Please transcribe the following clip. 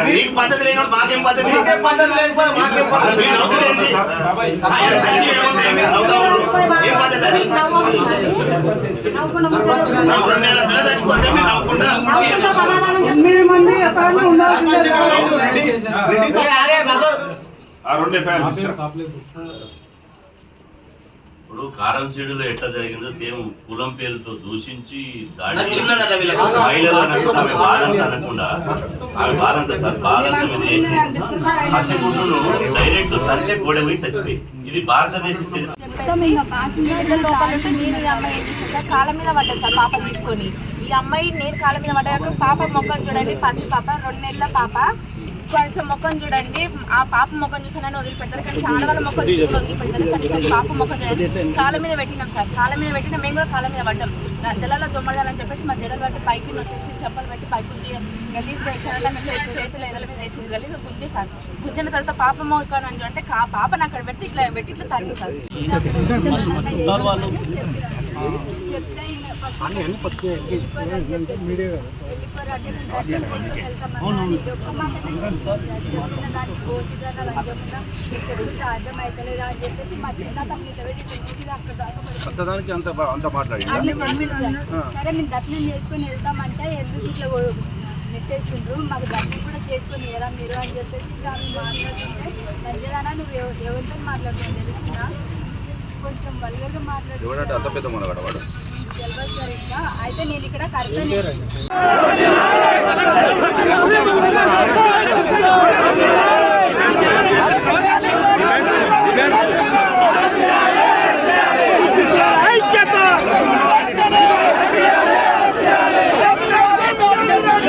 మీకు పద్ధతి లేనప్పుడు మాకేం పద్ధతి ఏం పద్ధతి అది 2 నెలల పిల్ల చచ్చిపోతే మీరు నవ్వుకుంటా ఇప్పుడు కారం చెడులో ఎట్లా జరిగిందో సేమ్ కులం పేరుతో దూషించి దాడి ఆమె బాలంతా అనకుండా ఆమె బాలంతా సార్ బాలంతా చేసి పసిగుడ్డును డైరెక్ట్ తల్లి గోడ పోయి చచ్చిపోయింది. ఇది భారతదేశ చరిత్ర. కాళ్ళ మీద పడ్డది సార్ పాప తీసుకొని. ఈ అమ్మాయి నేను కాళ్ళ మీద పడ్డాక పాప మొక్కను చూడండి, పసి పాప 2 నెలల పాప. కొంచెం మొక్కను చూడండి, ఆ పాప మొక్కను చూసానని వదిలిపెడతారు, కానీ చాలా వాళ్ళ మొక్కలు చూసుకుని వదిలిపెడతారు. కనీసం పాప మొక్కను చూడండి కాళ్ళ మీద పెట్టినాం సార్. కాళ్ళ మీద పెట్టినా మేము కూడా కాళ్ళ మీద పడ్డాం. జలాల్లో దొమ్మడాలని చెప్పేసి మా జడలు బట్టి పైకి నొట్టేసి చెప్పలు పెట్టి పైకి గలీజ్గా చేతులు ఎదల మీద వేసి గలీజ్గా గుంజే సార్. గుంజిన తర్వాత పాప మొక్కను అంటే పాపను అక్కడ పెట్టి ఇట్లా తండ్రి సార్. అర్థమైతలేదా అని చెప్పేసి మా చిన్న తమ్ముడు అంత మాట్లాడి సరే మేము దర్శనం చేసుకొని వెళ్తామంటే ఎందుకు ఇట్లా నెట్టేసిండ్రు, మాకు దర్శనం కూడా చేసుకొని ఎరా మీరు అని చెప్పేసి మాట్లాడుతుంటే నంజదానా నువ్వు ఎవరితో మాట్లాడుతున్నావు తెలిసిందా, కొంచెం వల్గర్గా మాట్లాడుతున్నాడు తెలియదు సార్. ఇంకా అయితే నేను ఇక్కడ కరెక్ట్